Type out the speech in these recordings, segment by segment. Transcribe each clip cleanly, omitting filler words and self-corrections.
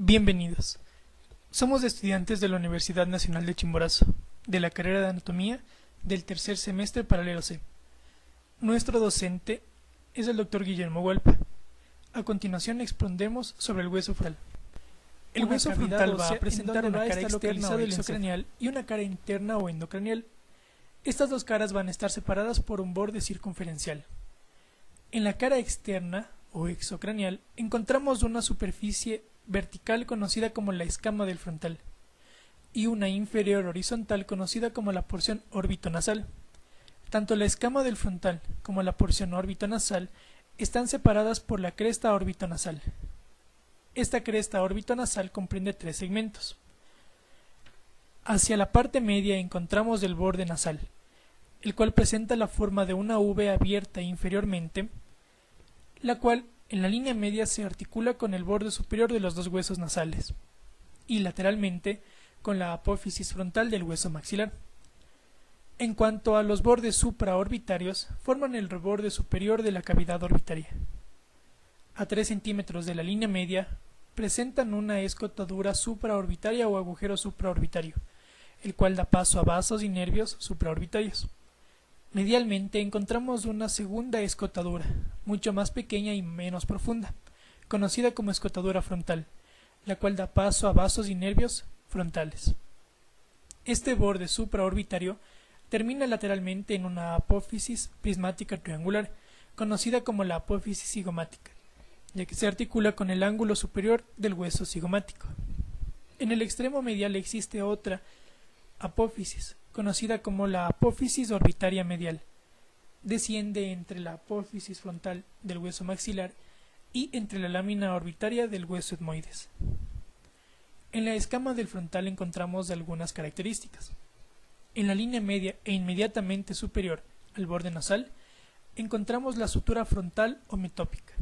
Bienvenidos. Somos estudiantes de la Universidad Nacional de Chimborazo, de la carrera de Anatomía del tercer semestre paralelo C. Nuestro docente es el Dr. Guillermo Hualpa. A continuación expondremos sobre el hueso frontal. El hueso frontal va a presentar una cara externa o exocranial y una cara interna o endocranial. Estas dos caras van a estar separadas por un borde circunferencial. En la cara externa o exocranial encontramos una superficie vertical conocida como la escama del frontal y una inferior horizontal conocida como la porción orbitonasal. Tanto la escama del frontal como la porción orbitonasal están separadas por la cresta orbitonasal. Esta cresta orbitonasal comprende tres segmentos. Hacia la parte media encontramos el borde nasal, el cual presenta la forma de una V abierta inferiormente, la cual en la línea media se articula con el borde superior de los dos huesos nasales y lateralmente con la apófisis frontal del hueso maxilar. En cuanto a los bordes supraorbitarios, forman el reborde superior de la cavidad orbitaria. A 3 centímetros de la línea media presentan una escotadura supraorbitaria o agujero supraorbitario, el cual da paso a vasos y nervios supraorbitarios. Medialmente encontramos una segunda escotadura, mucho más pequeña y menos profunda, conocida como escotadura frontal, la cual da paso a vasos y nervios frontales. Este borde supraorbitario termina lateralmente en una apófisis prismática triangular, conocida como la apófisis cigomática, ya que se articula con el ángulo superior del hueso cigomático. En el extremo medial existe otra apófisis, conocida como la apófisis orbitaria medial. Desciende entre la apófisis frontal del hueso maxilar y entre la lámina orbitaria del hueso etmoides. En la escama del frontal encontramos algunas características. En la línea media e inmediatamente superior al borde nasal encontramos la sutura frontal o metópica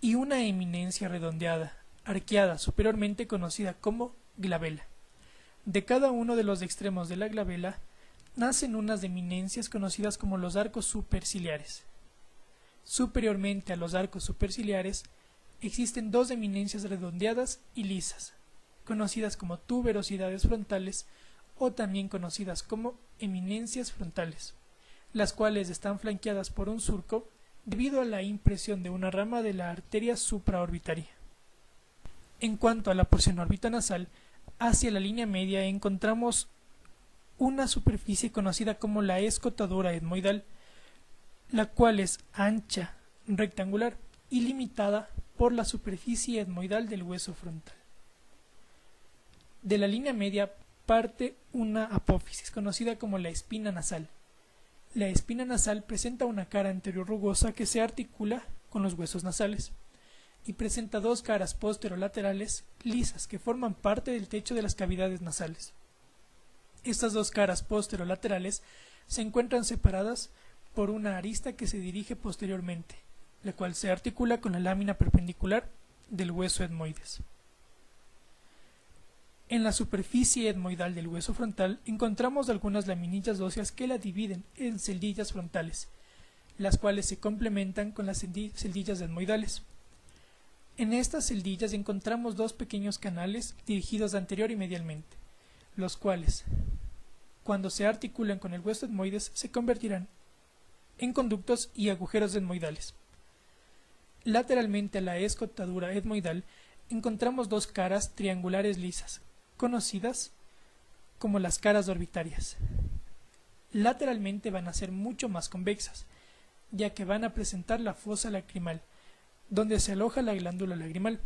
y una eminencia redondeada, arqueada superiormente conocida como glabela. De cada uno de los extremos de la glabela nacen unas eminencias conocidas como los arcos superciliares. Superiormente a los arcos superciliares existen dos eminencias redondeadas y lisas, conocidas como tuberosidades frontales o también conocidas como eminencias frontales, las cuales están flanqueadas por un surco debido a la impresión de una rama de la arteria supraorbitaria. En cuanto a la porción orbitonasal, hacia la línea media encontramos una superficie conocida como la escotadura etmoidal, la cual es ancha, rectangular y limitada por la superficie etmoidal del hueso frontal. De la línea media parte una apófisis conocida como la espina nasal. La espina nasal presenta una cara anterior rugosa que se articula con los huesos nasales y presenta dos caras posterolaterales lisas que forman parte del techo de las cavidades nasales. Estas dos caras posterolaterales se encuentran separadas por una arista que se dirige posteriormente, la cual se articula con la lámina perpendicular del hueso etmoides. En la superficie etmoidal del hueso frontal encontramos algunas laminillas óseas que la dividen en celdillas frontales, las cuales se complementan con las celdillas etmoidales. En estas celdillas encontramos dos pequeños canales dirigidos anterior y medialmente, los cuales, cuando se articulan con el hueso etmoides, se convertirán en conductos y agujeros etmoidales. Lateralmente a la escotadura etmoidal encontramos dos caras triangulares lisas, conocidas como las caras orbitarias. Lateralmente van a ser mucho más convexas, ya que van a presentar la fosa lacrimal, donde se aloja la glándula lagrimal.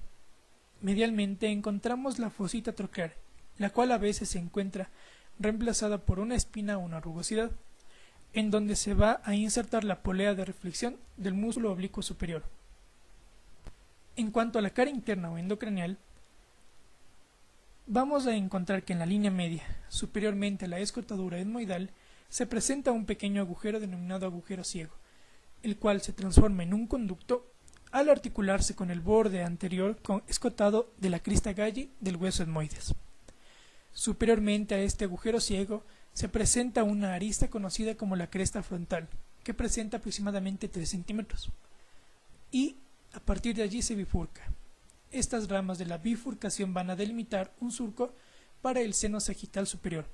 Medialmente encontramos la fosita troquear, la cual a veces se encuentra reemplazada por una espina o una rugosidad, en donde se va a insertar la polea de reflexión del músculo oblicuo superior. En cuanto a la cara interna o endocranial, vamos a encontrar que en la línea media, superiormente a la escotadura etmoidal, se presenta un pequeño agujero denominado agujero ciego, el cual se transforma en un conducto al articularse con el borde anterior escotado de la crista galli del hueso etmoides. Superiormente a este agujero ciego se presenta una arista conocida como la cresta frontal, que presenta aproximadamente 3 centímetros, y a partir de allí se bifurca. Estas ramas de la bifurcación van a delimitar un surco para el seno sagital superior.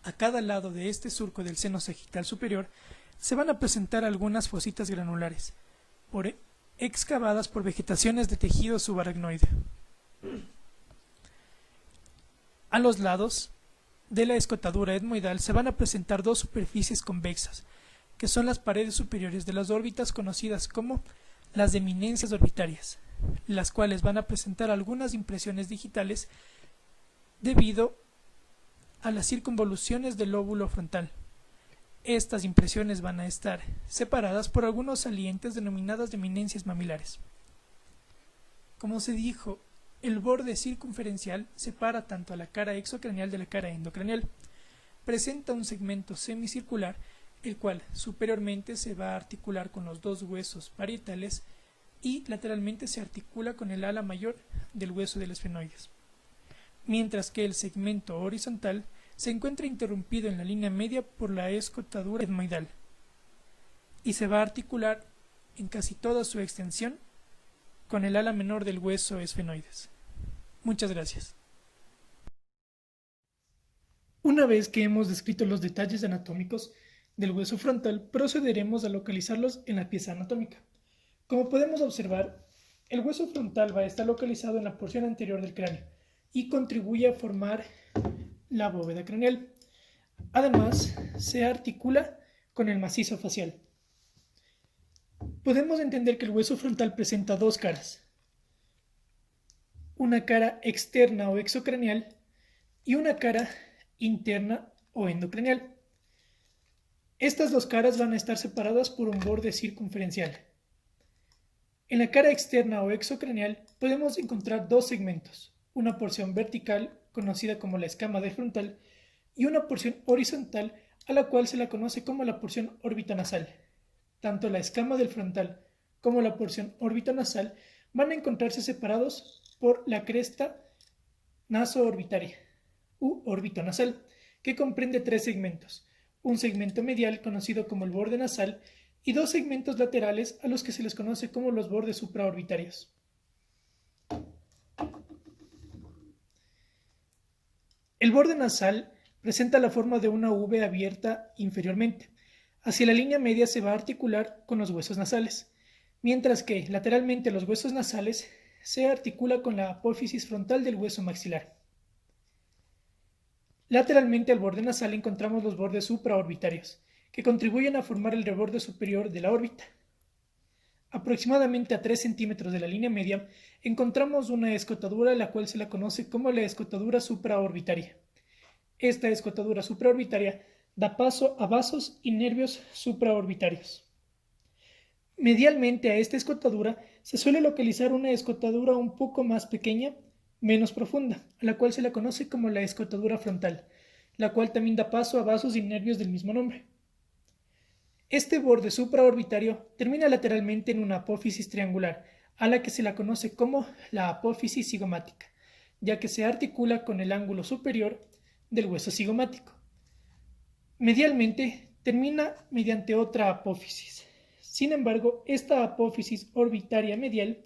A cada lado de este surco del seno sagital superior se van a presentar algunas fositas granulares, excavadas por vegetaciones de tejido subaracnoide. A los lados de la escotadura etmoidal se van a presentar dos superficies convexas, que son las paredes superiores de las órbitas conocidas como las eminencias orbitarias, las cuales van a presentar algunas impresiones digitales debido a las circunvoluciones del lóbulo frontal. Estas impresiones van a estar separadas por algunos salientes denominadas eminencias mamilares. Como se dijo, el borde circunferencial separa tanto a la cara exocraneal de la cara endocraneal. Presenta un segmento semicircular, el cual superiormente se va a articular con los dos huesos parietales y lateralmente se articula con el ala mayor del hueso del esfenoides, mientras que el segmento horizontal se encuentra interrumpido en la línea media por la escotadura etmoidal y se va a articular en casi toda su extensión con el ala menor del hueso esfenoides. Muchas gracias. Una vez que hemos descrito los detalles anatómicos del hueso frontal, procederemos a localizarlos en la pieza anatómica. Como podemos observar, el hueso frontal va a estar localizado en la porción anterior del cráneo y contribuye a formar la bóveda craneal. Además, se articula con el macizo facial. Podemos entender que el hueso frontal presenta dos caras, una cara externa o exocraneal y una cara interna o endocraneal. Estas dos caras van a estar separadas por un borde circunferencial. En la cara externa o exocraneal podemos encontrar dos segmentos, una porción vertical conocida como la escama del frontal y una porción horizontal a la cual se la conoce como la porción orbitanasal. Tanto la escama del frontal como la porción orbitanasal van a encontrarse separados por la cresta nasoorbitaria u orbitonasal, que comprende tres segmentos, un segmento medial conocido como el borde nasal y dos segmentos laterales a los que se les conoce como los bordes supraorbitarios. El borde nasal presenta la forma de una V abierta inferiormente. Hacia la línea media se va a articular con los huesos nasales, mientras que lateralmente los huesos nasales se articula con la apófisis frontal del hueso maxilar. Lateralmente al borde nasal encontramos los bordes supraorbitarios, que contribuyen a formar el reborde superior de la órbita. Aproximadamente a 3 centímetros de la línea media encontramos una escotadura, la cual se la conoce como la escotadura supraorbitaria. Esta escotadura supraorbitaria da paso a vasos y nervios supraorbitarios. Medialmente a esta escotadura se suele localizar una escotadura un poco más pequeña, menos profunda, a la cual se la conoce como la escotadura frontal, la cual también da paso a vasos y nervios del mismo nombre. Este borde supraorbitario termina lateralmente en una apófisis triangular, a la que se la conoce como la apófisis cigomática, ya que se articula con el ángulo superior del hueso cigomático. Medialmente termina mediante otra apófisis. Sin embargo, esta apófisis orbitaria medial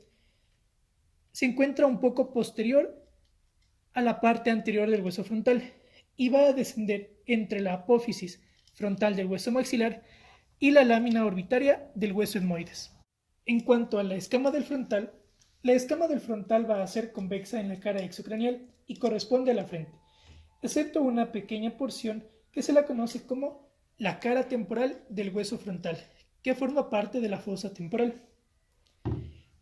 se encuentra un poco posterior a la parte anterior del hueso frontal y va a descender entre la apófisis frontal del hueso maxilar y la lámina orbitaria del hueso etmoides. En cuanto a la escama del frontal va a ser convexa en la cara exocraneal y corresponde a la frente, excepto una pequeña porción que se la conoce como la cara temporal del hueso frontal, que forma parte de la fosa temporal.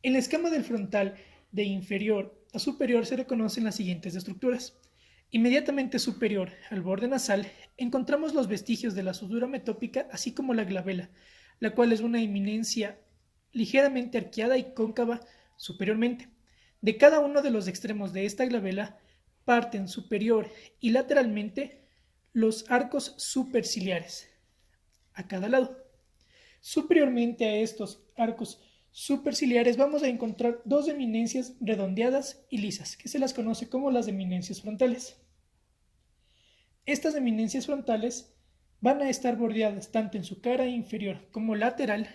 En la escama del frontal, de inferior a superior, se reconocen las siguientes estructuras. Inmediatamente superior al borde nasal encontramos los vestigios de la sudura metópica, así como la glabela, la cual es una eminencia ligeramente arqueada y cóncava superiormente. De cada uno de los extremos de esta glabela parten superior y lateralmente los arcos superciliares a cada lado. Superiormente a estos arcos superciliares vamos a encontrar dos eminencias redondeadas y lisas, que se las conoce como las eminencias frontales. Estas eminencias frontales van a estar bordeadas tanto en su cara inferior como lateral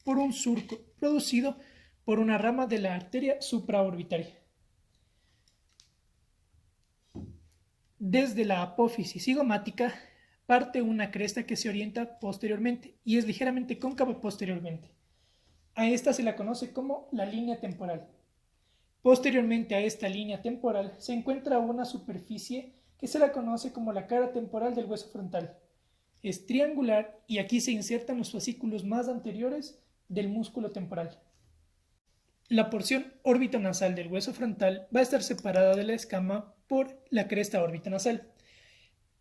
por un surco producido por una rama de la arteria supraorbitaria. Desde la apófisis cigomática parte una cresta que se orienta posteriormente y es ligeramente cóncava posteriormente. A esta se la conoce como la línea temporal. Posteriormente a esta línea temporal se encuentra una superficie que se la conoce como la cara temporal del hueso frontal. Es triangular y aquí se insertan los fascículos más anteriores del músculo temporal. La porción órbito-nasal del hueso frontal va a estar separada de la escama por la cresta órbito-nasal.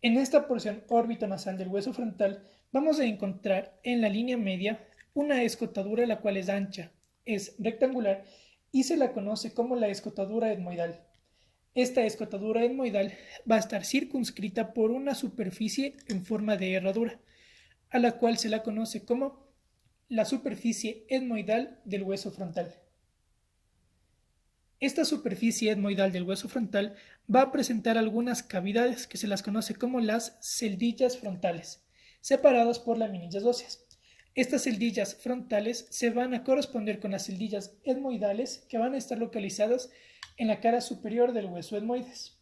En esta porción órbito-nasal del hueso frontal vamos a encontrar en la línea media una escotadura la cual es ancha, es rectangular y se la conoce como la escotadura etmoidal. Esta escotadura etmoidal va a estar circunscrita por una superficie en forma de herradura, a la cual se la conoce como la superficie etmoidal del hueso frontal. Esta superficie etmoidal del hueso frontal va a presentar algunas cavidades que se las conoce como las celdillas frontales, separadas por laminillas óseas. Estas celdillas frontales se van a corresponder con las celdillas etmoidales que van a estar localizadas en la cara superior del hueso etmoides.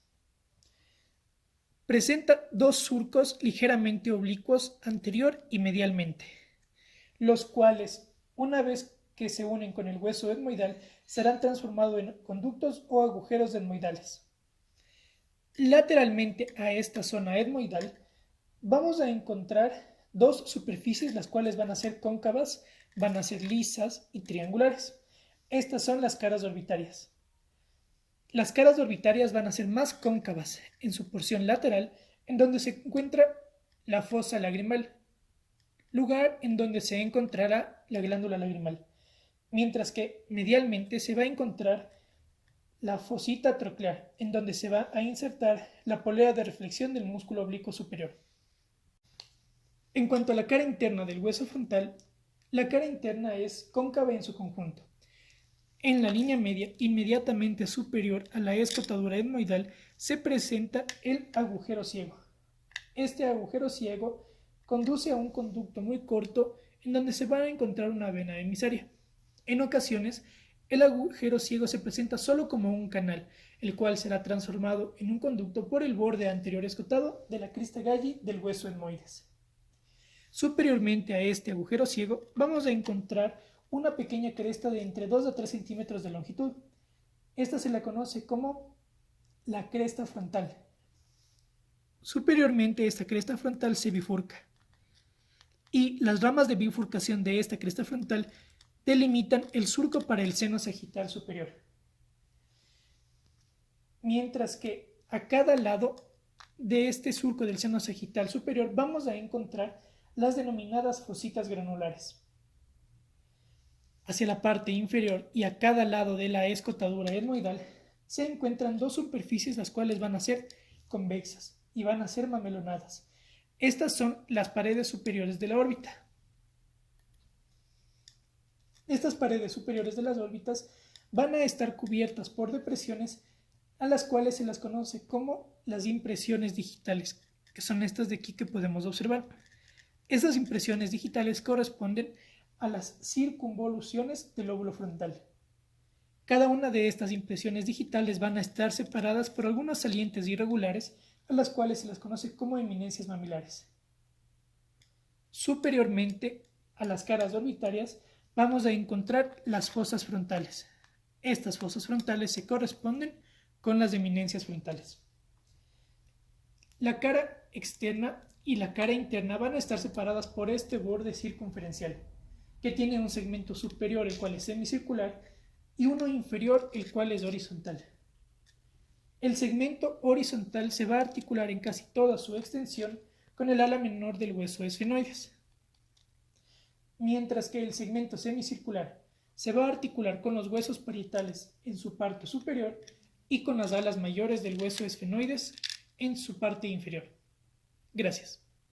Presenta dos surcos ligeramente oblicuos anterior y medialmente, los cuales, una vez que se unen con el hueso etmoidal, serán transformados en conductos o agujeros etmoidales. Lateralmente a esta zona etmoidal vamos a encontrar dos superficies, las cuales van a ser cóncavas, van a ser lisas y triangulares. Estas son las caras orbitarias. Las caras orbitarias van a ser más cóncavas en su porción lateral, en donde se encuentra la fosa lagrimal, lugar en donde se encontrará la glándula lagrimal, mientras que medialmente se va a encontrar la fosita troclear, en donde se va a insertar la polea de reflexión del músculo oblicuo superior. En cuanto a la cara interna del hueso frontal, la cara interna es cóncava en su conjunto. En la línea media, inmediatamente superior a la escotadura etmoidal, se presenta el agujero ciego. Este agujero ciego conduce a un conducto muy corto en donde se va a encontrar una vena emisaria. En ocasiones, el agujero ciego se presenta solo como un canal, el cual será transformado en un conducto por el borde anterior escotado de la crista galli del hueso etmoides. Superiormente a este agujero ciego vamos a encontrar una pequeña cresta de entre 2 a 3 centímetros de longitud. Esta se la conoce como la cresta frontal. Superiormente esta cresta frontal se bifurca y las ramas de bifurcación de esta cresta frontal delimitan el surco para el seno sagital superior. Mientras que a cada lado de este surco del seno sagital superior vamos a encontrar las denominadas fositas granulares. Hacia la parte inferior y a cada lado de la escotadura etmoidal se encuentran dos superficies las cuales van a ser convexas y van a ser mamelonadas. Estas son las paredes superiores de la órbita. Estas paredes superiores de las órbitas van a estar cubiertas por depresiones a las cuales se las conoce como las impresiones digitales, que son estas de aquí que podemos observar. Estas impresiones digitales corresponden a las circunvoluciones del lóbulo frontal. Cada una de estas impresiones digitales van a estar separadas por algunos salientes irregulares a las cuales se las conoce como eminencias mamilares. Superiormente a las caras orbitarias vamos a encontrar las fosas frontales. Estas fosas frontales se corresponden con las eminencias frontales. La cara externa y la cara interna van a estar separadas por este borde circunferencial, que tiene un segmento superior el cual es semicircular y uno inferior el cual es horizontal. El segmento horizontal se va a articular en casi toda su extensión con el ala menor del hueso esfenoides, mientras que el segmento semicircular se va a articular con los huesos parietales en su parte superior y con las alas mayores del hueso esfenoides en su parte inferior. Gracias.